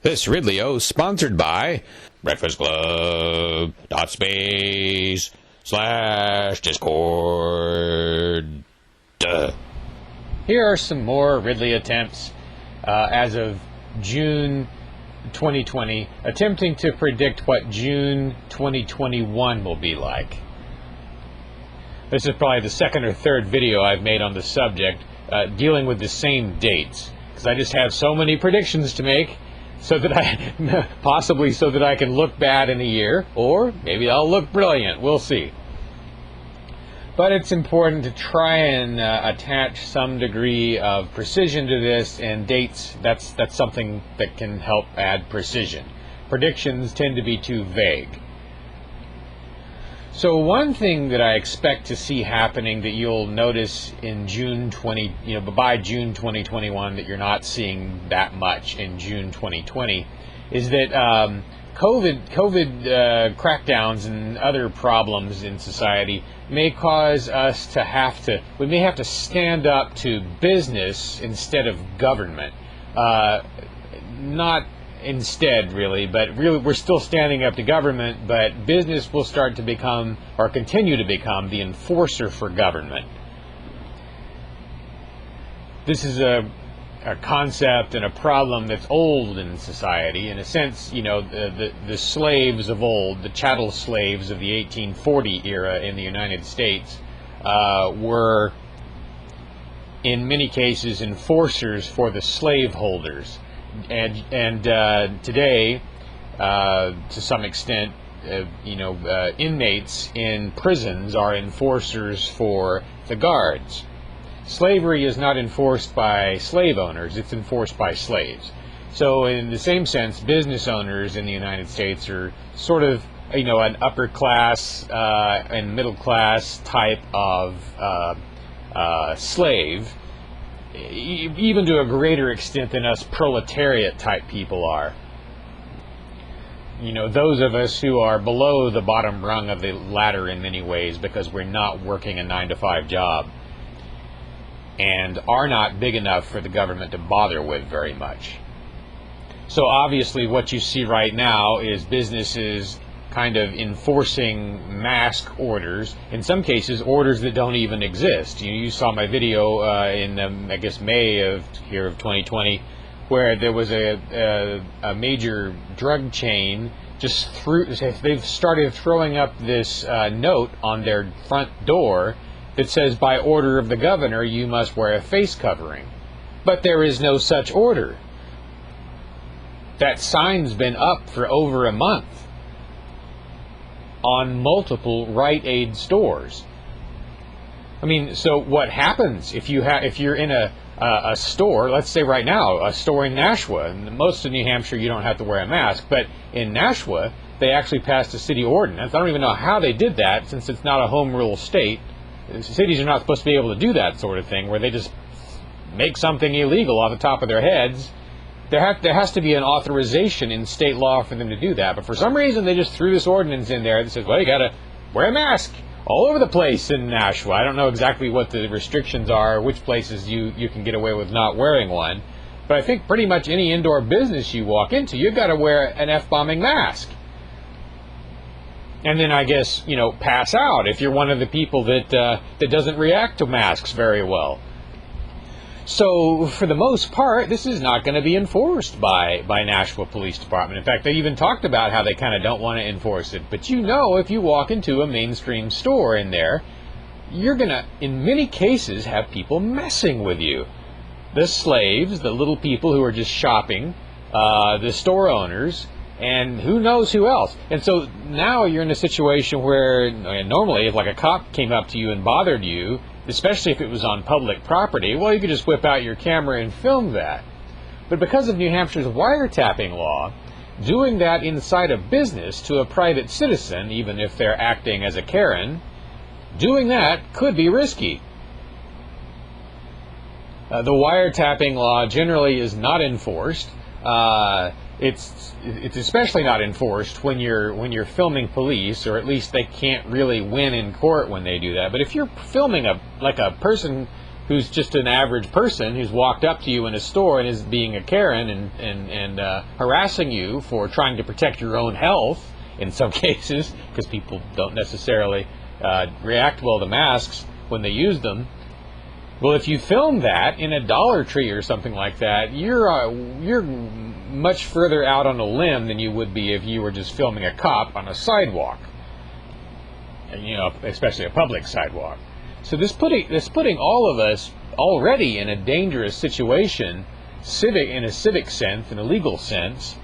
This Ridley-o sponsored by breakfastclub.space/discord. Here are some more Ridley attempts as of June 2020, attempting to predict what June 2021 will be like. This is probably the second or third video I've made on the subject dealing with the same dates, because I just have so many predictions to make, so that I can look bad in a year, or maybe I'll look brilliant. We'll see. But it's important to try and attach some degree of precision to this, and dates, that's something that can help add precision. Predictions tend to be too vague. So one thing that I expect to see happening that you'll notice in by June 2021, that you're not seeing that much in June 2020, is that COVID crackdowns and other problems in society may cause us we may have to stand up to business instead of government. Not instead, really, but really we're still standing up to government, but business will start to become, or continue to become, the enforcer for government. This is a concept and a problem that's old in society. In a sense, the slaves of old, the chattel slaves of the 1840 era in the United States, were in many cases enforcers for the slaveholders. And today, to some extent, inmates in prisons are enforcers for the guards. Slavery is not enforced by slave owners, it's enforced by slaves. So in the same sense, business owners in the United States are sort of, an upper class and middle class type of slave, even to a greater extent than us proletariat type people are. Those of us who are below the bottom rung of the ladder in many ways, because we're not working a 9-to-5 job and are not big enough for the government to bother with very much. So obviously what you see right now is businesses kind of enforcing mask orders, in some cases orders that don't even exist. You saw my video in I guess May of 2020, where there was a major drug chain they've started throwing up this note on their front door that says, by order of the governor you must wear a face covering. But there is no such order. That sign's been up for over a month on multiple Rite Aid stores. So what happens if you're in a store, let's say right now, a store in Nashua, and most of New Hampshire you don't have to wear a mask, but in Nashua they actually passed a city ordinance. I don't even know how they did that, since it's not a home rule state. Cities are not supposed to be able to do that sort of thing, where they just make something illegal off the top of their heads. There has to be an authorization in state law for them to do that, but for some reason they just threw this ordinance in there that says, well, you gotta wear a mask all over the place in Nashua. I don't know exactly what the restrictions are, which places you can get away with not wearing one, but I think pretty much any indoor business you walk into, you've got to wear an F-bombing mask. And then I guess, pass out if you're one of the people that doesn't react to masks very well. So, for the most part, this is not going to be enforced by Nashua Police Department. In fact, they even talked about how they kind of don't want to enforce it. But if you walk into a mainstream store in there, you're going to, in many cases, have people messing with you. The slaves, the little people who are just shopping, the store owners, and who knows who else. And so now you're in a situation where normally if like a cop came up to you and bothered you, especially if it was on public property, well, you could just whip out your camera and film that. But because of New Hampshire's wiretapping law, doing that inside a business to a private citizen, even if they're acting as a Karen, doing that could be risky. The wiretapping law generally is not enforced. It's especially not enforced when you're filming police, or at least they can't really win in court when they do that. But if you're filming a person who's just an average person who's walked up to you in a store and is being a Karen and harassing you for trying to protect your own health in some cases, because people don't necessarily react well to masks when they use them. Well, if you film that in a Dollar Tree or something like that, you're much further out on a limb than you would be if you were just filming a cop on a sidewalk, you know, especially a public sidewalk. So this putting all of us already in a dangerous situation, in a civic sense, in a legal sense,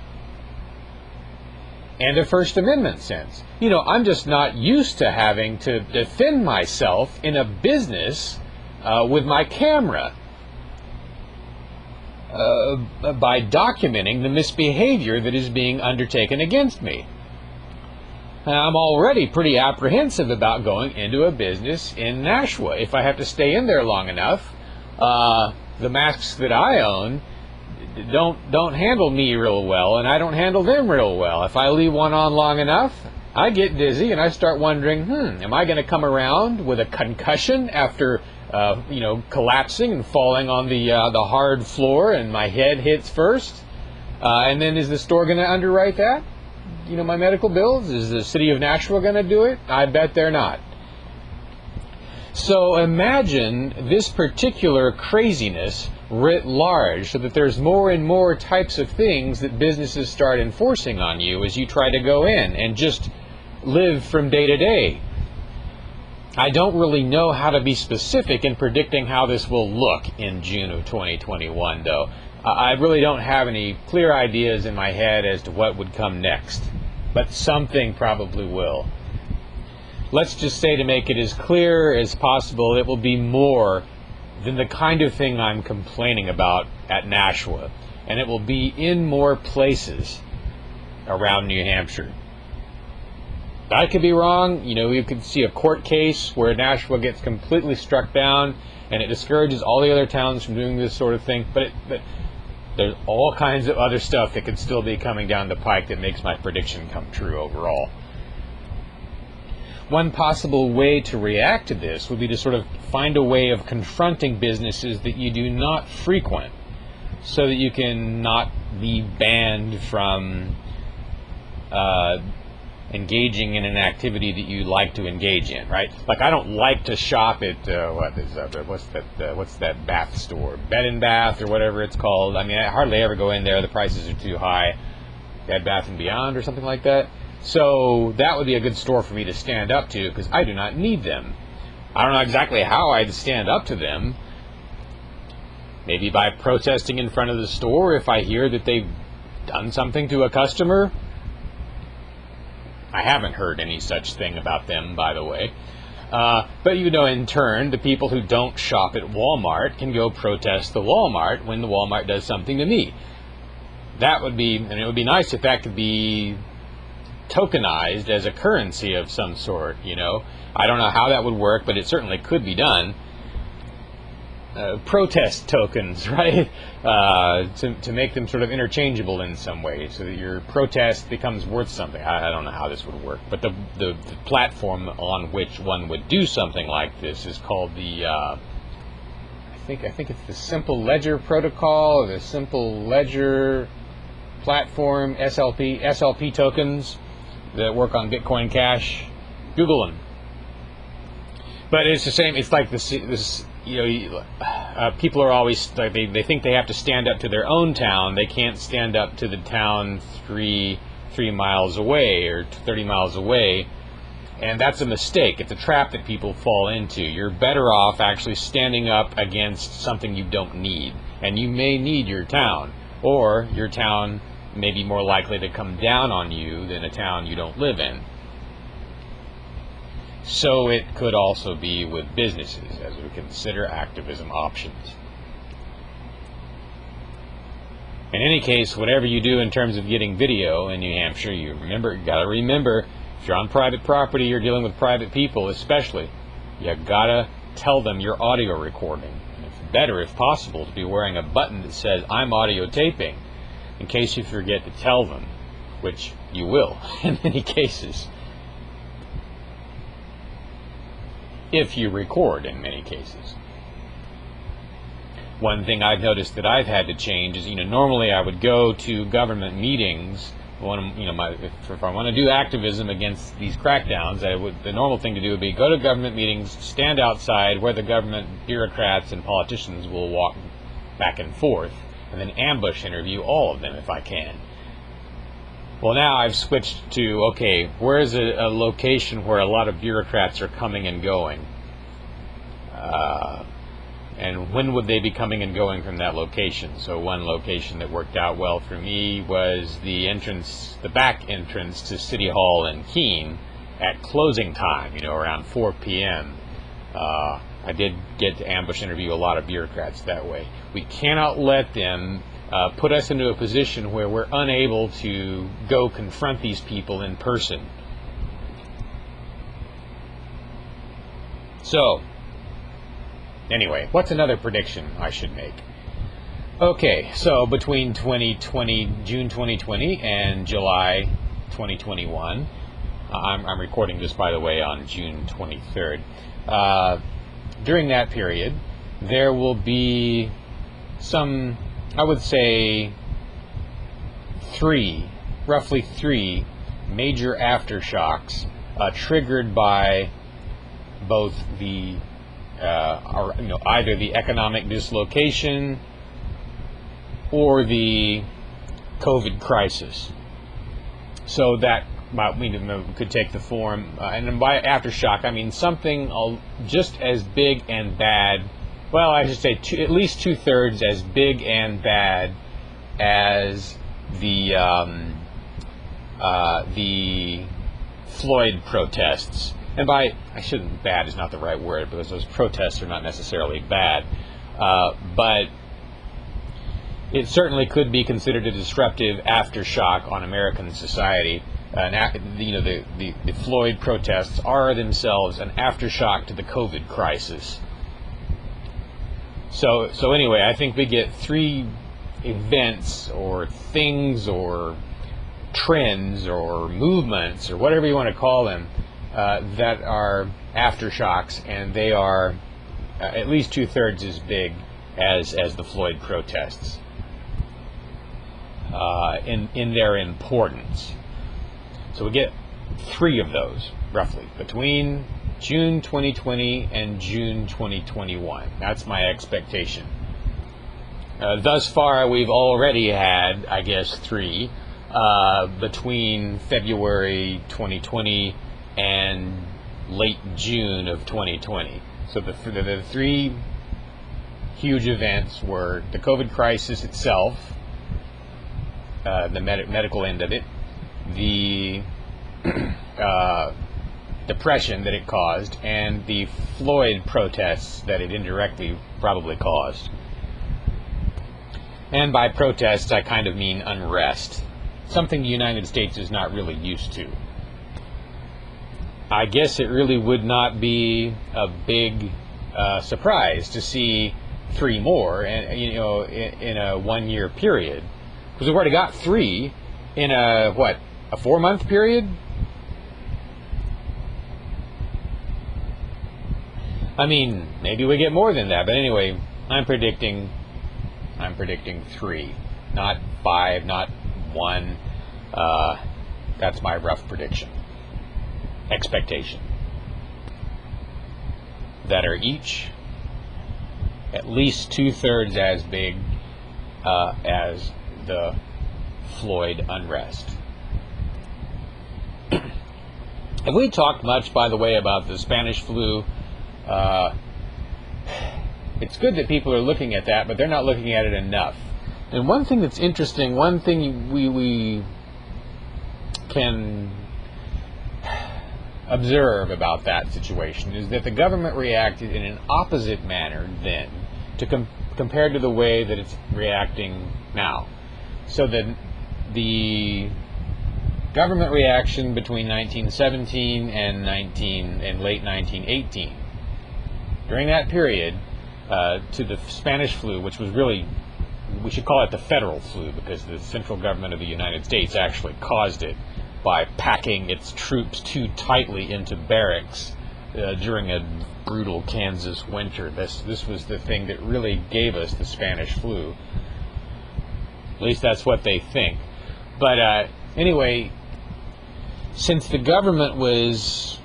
and a First Amendment sense. You know, I'm just not used to having to defend myself in a business with my camera by documenting the misbehavior that is being undertaken against me. I'm already pretty apprehensive about going into a business in Nashua. If I have to stay in there long enough, the masks that I own don't handle me real well, and I don't handle them real well. If I leave one on long enough, I get dizzy and I start wondering, am I going to come around with a concussion after collapsing and falling on the hard floor and my head hits first? And then is the store going to underwrite that? You know, my medical bills? Is the city of Nashua going to do it? I bet they're not. So imagine this particular craziness writ large, so that there's more and more types of things that businesses start enforcing on you as you try to go in and just live from day to day. I don't really know how to be specific in predicting how this will look in June of 2021, though. I really don't have any clear ideas in my head as to what would come next, but something probably will. Let's just say, to make it as clear as possible, it will be more than the kind of thing I'm complaining about at Nashua, and it will be in more places around New Hampshire. I could be wrong. You know, you could see a court case where Nashua gets completely struck down and it discourages all the other towns from doing this sort of thing, but there's all kinds of other stuff that could still be coming down the pike that makes my prediction come true overall. One possible way to react to this would be to sort of find a way of confronting businesses that you do not frequent, so that you can not be banned from engaging in an activity that you like to engage in, right? Like, I don't like to shop at what's that bath store, Bed and Bath or whatever it's called. I mean, I hardly ever go in there. The prices are too high. Bed Bath and Beyond or something like that. So that would be a good store for me to stand up to, because I do not need them. I don't know exactly how I'd stand up to them. Maybe by protesting in front of the store if I hear that they've done something to a customer. I haven't heard any such thing about them, by the way. But, you know, in turn, the people who don't shop at Walmart can go protest the Walmart when the Walmart does something to me. That would be, and it would be nice if that could be tokenized as a currency of some sort, you know. I don't know how that would work, but it certainly could be done. Protest tokens, right? To make them sort of interchangeable in some way, so that your protest becomes worth something. I don't know how this would work, but the platform on which one would do something like this is called the I think it's the Simple Ledger Protocol, or the Simple Ledger Platform, SLP tokens that work on Bitcoin Cash. Google them. But it's the same. It's like this. You know, people are always like, they think they have to stand up to their own town. They can't stand up to the town 3 miles away or 30 miles away, and that's a mistake. It's a trap that people fall into. You're better off actually standing up against something you don't need, and you may need your town, or your town may be more likely to come down on you than a town you don't live in. So it could also be with businesses, as we consider activism options. In any case, whatever you do in terms of getting video in New Hampshire, you gotta remember, if you're on private property, you're dealing with private people especially, you gotta tell them you're audio recording. And it's better, if possible, to be wearing a button that says, I'm audio taping, in case you forget to tell them, which you will in many cases. If you record in many cases. one thing I've noticed that I've had to change is, normally I would go to government meetings. If I want to do activism against these crackdowns, the normal thing to do would be go to government meetings, stand outside where the government bureaucrats and politicians will walk back and forth, and then ambush interview all of them if I can. Well, now I've switched to, okay, where is a location where a lot of bureaucrats are coming and going? And when would they be coming and going from that location? So one location that worked out well for me was the back entrance to City Hall in Keene at closing time, around 4 p.m. I did get to ambush interview a lot of bureaucrats that way. We cannot let them put us into a position where we're unable to go confront these people in person. So, anyway, what's another prediction I should make? Okay, so between June 2020 and July 2021, I'm recording this, by the way, on June 23rd. During that period, there will be some, I would say, roughly three major aftershocks triggered by both the either the economic dislocation or the COVID crisis. So that could take the form, and by aftershock I mean something just as big and bad. Well, I should say at least 2/3 as big and bad as the Floyd protests. And bad is not the right word, because those protests are not necessarily bad, but it certainly could be considered a disruptive aftershock on American society. The Floyd protests are themselves an aftershock to the COVID crisis. So anyway, I think we get three events or things or trends or movements or whatever you want to call them that are aftershocks, and they are at least 2/3 as big as the Floyd protests in their importance. So we get three of those roughly between June 2020 and June 2021. That's my expectation. Thus far, we've already had, I guess, three between February 2020 and late June of 2020. So the three huge events were the COVID crisis itself, the medical end of it, the depression that it caused, and the Floyd protests that it indirectly probably caused. And by protests, I kind of mean unrest, something the United States is not really used to. I guess it really would not be a big surprise to see three more, in a 1 year period, because we've already got three in a 4-month period. I mean, maybe we get more than that, but anyway, I'm predicting three, not 5, not 1. That's my rough prediction. Expectation. That are each at least 2/3 as big as the Floyd unrest. Have we talked much, by the way, about the Spanish flu? It's good that people are looking at that, but they're not looking at it enough. And one thing that's interesting, one thing we can observe about that situation is that the government reacted in an opposite manner then compared to the way that it's reacting now. So the government reaction between 1917 and late 1918, during that period, to the Spanish flu, which was really, we should call it the federal flu, because the central government of the United States actually caused it by packing its troops too tightly into barracks during a brutal Kansas winter. This was the thing that really gave us the Spanish flu. At least that's what they think. But anyway, since the government was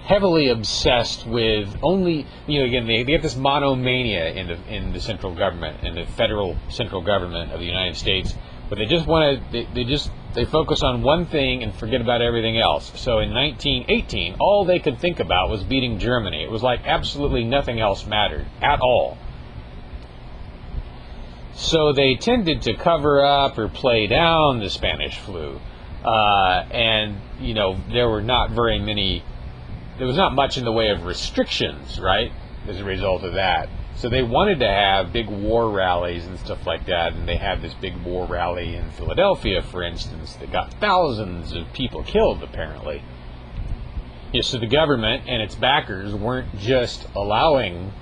heavily obsessed with only, again, they have this monomania in the central government, in the federal central government of the United States, but they just want to, they focus on one thing and forget about everything else. So in 1918, all they could think about was beating Germany. It was like absolutely nothing else mattered at all. So they tended to cover up or play down the Spanish flu. And, there were not very many, there was not much in the way of restrictions, right, as a result of that. So they wanted to have big war rallies and stuff like that, and they had this big war rally in Philadelphia, for instance, that got thousands of people killed, apparently. So the government and its backers weren't just allowing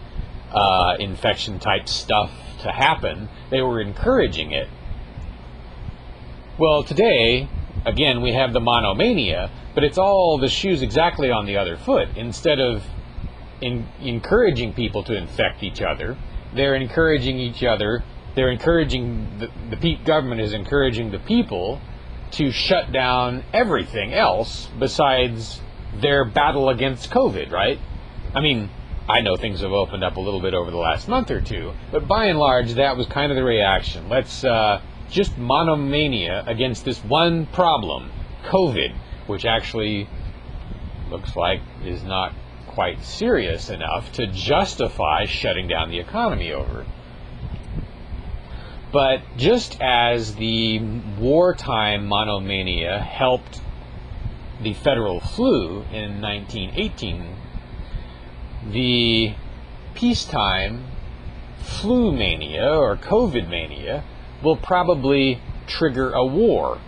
infection-type stuff to happen, they were encouraging it. Well, today, again, we have the monomania, but it's all the shoes exactly on the other foot. Instead of encouraging people to infect each other, they're encouraging each other, they're encouraging, the government is encouraging the people to shut down everything else besides their battle against COVID, right? I mean, I know things have opened up a little bit over the last month or two, but by and large, that was kind of the reaction. Let's just monomania against this one problem, COVID, which actually looks like is not quite serious enough to justify shutting down the economy over. But just as the wartime monomania helped the federal flu in 1918, the peacetime flu mania or COVID mania will probably trigger a war.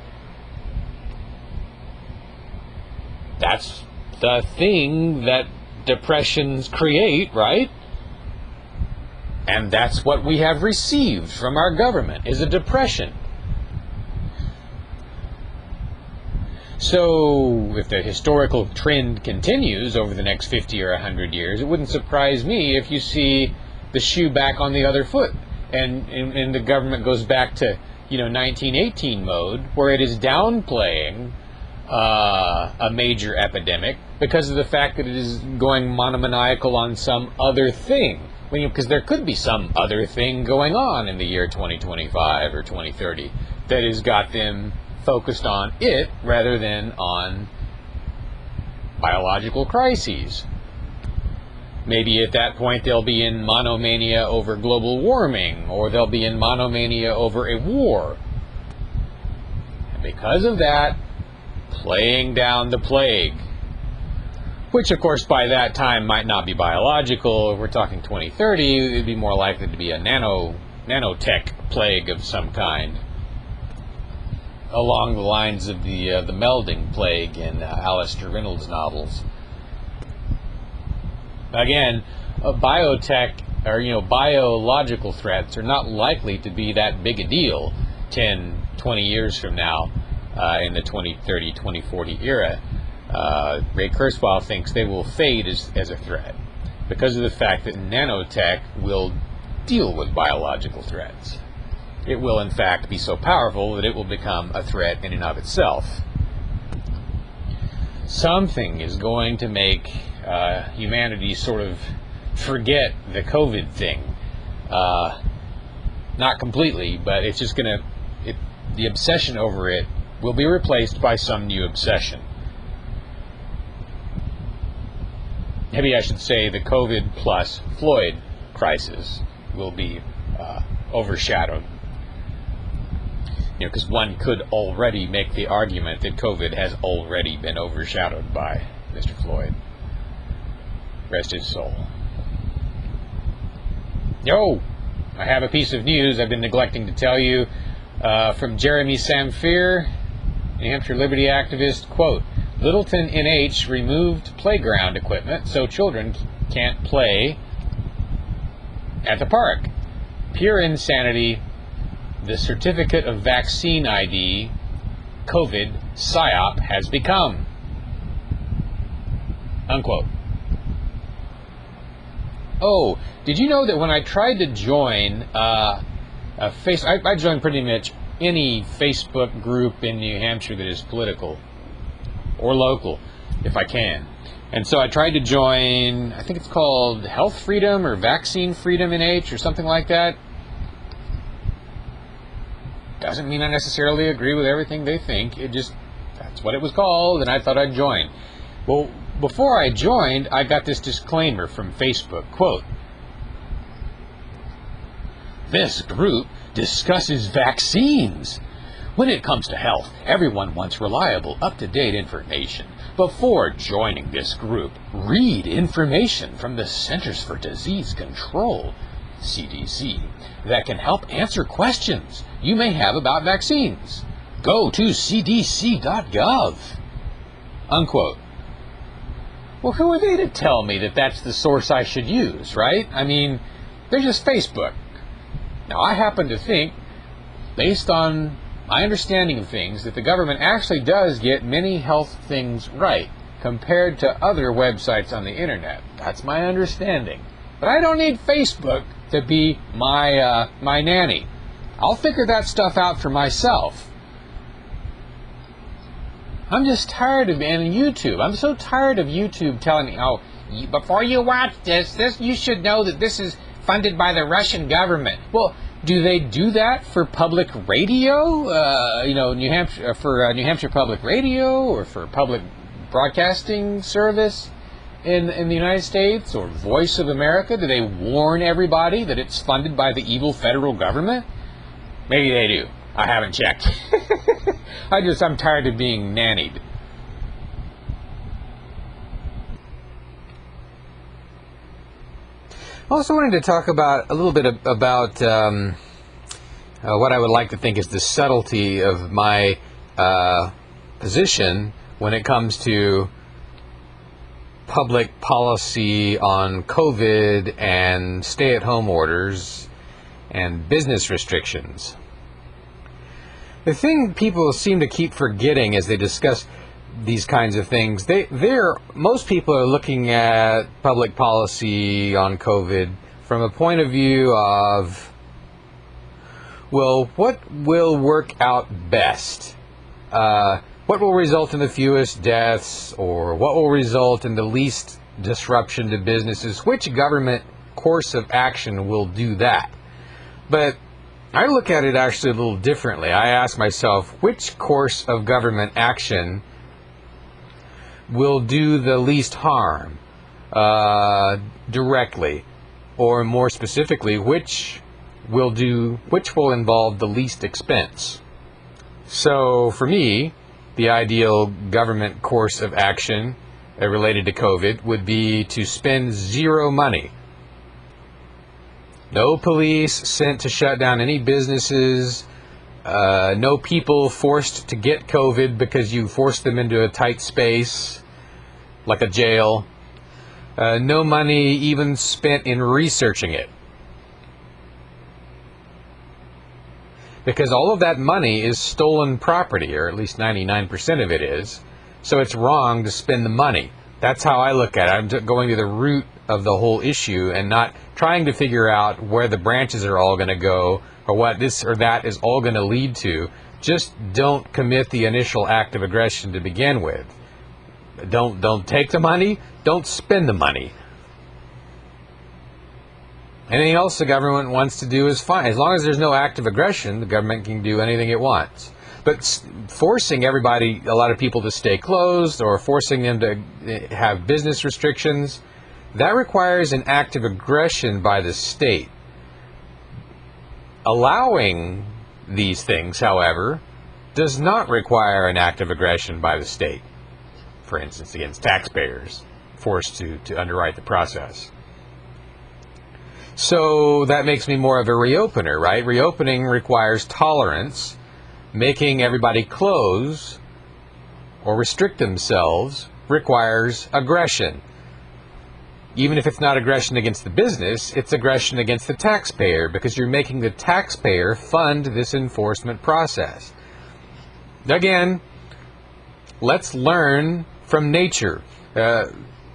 That's the thing that depressions create, right? And that's what we have received from our government, is a depression. So, if the historical trend continues over the next 50 or 100 years, it wouldn't surprise me if you see the shoe back on the other foot, and the government goes back to 1918 mode, where it is downplaying a major epidemic because of the fact that it is going monomaniacal on some other thing. Because there could be some other thing going on in the year 2025 or 2030 that has got them focused on it rather than on biological crises. Maybe at that point they'll be in monomania over global warming, or they'll be in monomania over a war. And because of that, playing down the plague, which of course by that time might not be biological. If we're talking 2030, it'd be more likely to be a nanotech plague of some kind, along the lines of the melding plague in Alistair Reynolds' novels. Again, biotech or biological threats are not likely to be that big a deal 10, 20 years from now in the 2030, 2040 era. Ray Kurzweil thinks they will fade as a threat because of the fact that nanotech will deal with biological threats. It will, in fact, be so powerful that it will become a threat in and of itself. Something is going to make humanity sort of forget the COVID thing. Not completely, but it's just going to, the obsession over it will be replaced by some new obsession. Maybe I should say the COVID plus Floyd crisis will be overshadowed. Because one could already make the argument that COVID has already been overshadowed by Mr. Floyd. Rest his soul. I have a piece of news I've been neglecting to tell you from Jeremy Samphir, New Hampshire liberty activist. Quote, Littleton NH removed playground equipment so children can't play at the park. Pure insanity. The certificate of vaccine ID, COVID, PSYOP, has become. Unquote. Oh, did you know that when I tried to join I joined pretty much any Facebook group in New Hampshire that is political or local, if I can. And so I tried to join, I think it's called Health Freedom or Vaccine Freedom NH or something like that. Doesn't mean I necessarily agree with everything they think. It just, that's what it was called, and I thought I'd join. Well, before I joined, I got this disclaimer from Facebook, quote, "This group discusses vaccines. When it comes to health, everyone wants reliable, up-to-date information. Before joining this group, read information from the Centers for Disease Control, CDC, that can help answer questions you may have about vaccines. Go to cdc.gov." Unquote. Well, who are they to tell me that that's the source I should use, right? I mean, they're just Facebook. Now, I happen to think, based on my understanding of things, that the government actually does get many health things right compared to other websites on the internet. That's my understanding. But I don't need Facebook to be my nanny. I'll figure that stuff out for myself. I'm just tired of and YouTube. I'm so tired of YouTube telling me, "Oh, before you watch this, you should know that this is funded by the Russian government." Well, do they do that for public radio? New Hampshire for New Hampshire Public Radio, or for public broadcasting service in the United States, or Voice of America? Do they warn everybody that it's funded by the evil federal government? Maybe they do. I haven't checked. I'm tired of being nannied. I also wanted to talk about a little bit about what I would like to think is the subtlety of my position when it comes to public policy on COVID and stay-at-home orders and business restrictions. The thing people seem to keep forgetting as they discuss these kinds of things, most people are looking at public policy on COVID from a point of view of, well, what will work out best? What will result in the fewest deaths, or what will result in the least disruption to businesses? Which government course of action will do that? But I look at it actually a little differently. I ask myself, which course of government action will do the least harm directly, or more specifically, which will involve the least expense? So for me, the ideal government course of action related to COVID would be to spend zero money. No police sent to shut down any businesses. No people forced to get COVID because you forced them into a tight space, like a jail. No money even spent in researching it. Because all of that money is stolen property, or at least 99% of it is. So it's wrong to spend the money. That's how I look at it. I'm going to the root of the whole issue and not trying to figure out where the branches are all going to go, or what this or that is all going to lead to. Just don't commit the initial act of aggression to begin with. Don't take the money. Don't spend the money. Anything else the government wants to do is fine. As long as there's no act of aggression, the government can do anything it wants. But forcing a lot of people to stay closed, or forcing them to have business restrictions, that requires an act of aggression by the state. Allowing these things, however, does not require an act of aggression by the state. For instance, against taxpayers forced to underwrite the process. So that makes me more of a reopener, right? Reopening requires tolerance. Making everybody close or restrict themselves requires aggression. Even if it's not aggression against the business, it's aggression against the taxpayer, because you're making the taxpayer fund this enforcement process. Again, let's learn from nature.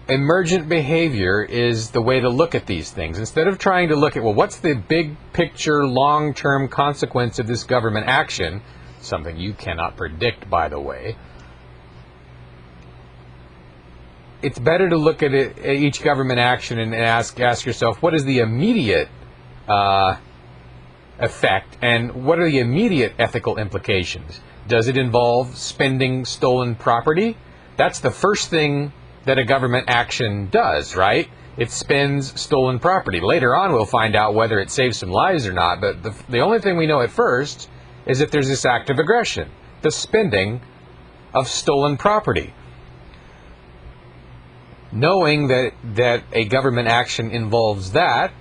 emergent behavior is the way to look at these things. Instead of trying to look at, well, what's the big picture, long-term consequence of this government action, something you cannot predict, by the way, it's better to look at it, at each government action and ask yourself, what is the immediate effect, and what are the immediate ethical implications? Does it involve spending stolen property? That's the first thing that a government action does, right? It spends stolen property. Later on, we'll find out whether it saves some lives or not, but the only thing we know at first is that there's this act of aggression, the spending of stolen property. Knowing that a government action involves that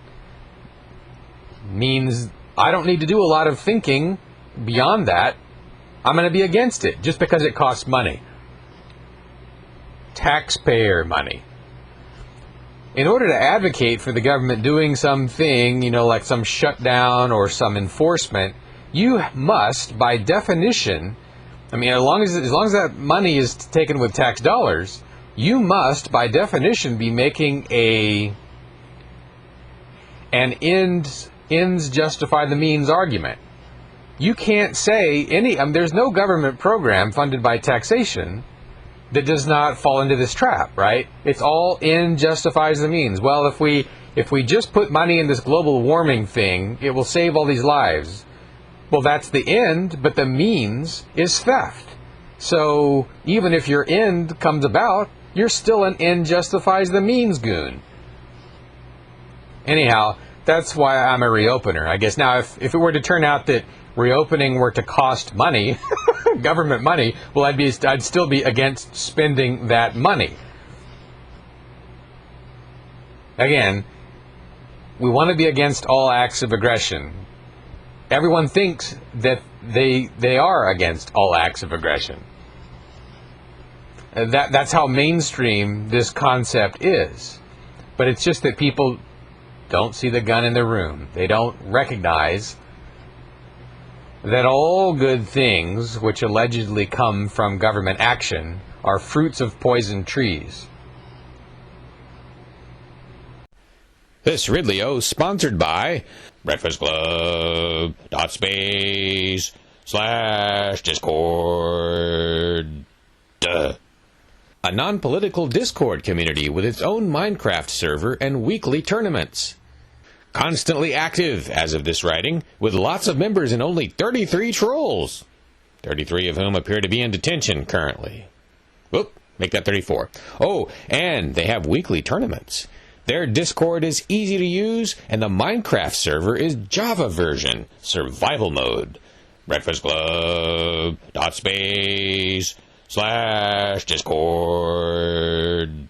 means I don't need to do a lot of thinking beyond that. I'm going to be against it just because it costs money. Taxpayer money. In order to advocate for the government doing something, like some shutdown or some enforcement, you must, by definition, as long as that money is taken with tax dollars, you must, by definition, be making an ends justify the means argument. You can't say there's no government program funded by taxation that does not fall into this trap, right? It's all end justifies the means. Well, if we just put money in this global warming thing, it will save all these lives. Well, that's the end, but the means is theft. So even if your end comes about, you're still an end justifies the means goon. Anyhow, that's why I'm a reopener. I guess now if it were to turn out that reopening were to cost money, government money, well, I'd still be against spending that money. Again, we want to be against all acts of aggression. Everyone thinks that they are against all acts of aggression. That's how mainstream this concept is. But it's just that people don't see the gun in the room. They don't recognize that all good things which allegedly come from government action are fruits of poisoned trees. This Ridley O sponsored by Breakfast Club .space/Discord. A non-political Discord community with its own Minecraft server and weekly tournaments. Constantly active, as of this writing, with lots of members and only 33 trolls. 33 of whom appear to be in detention currently. Whoop, make that 34. Oh, and they have weekly tournaments. Their Discord is easy to use, and the Minecraft server is Java version, survival mode. Breakfast Club .space/Discord.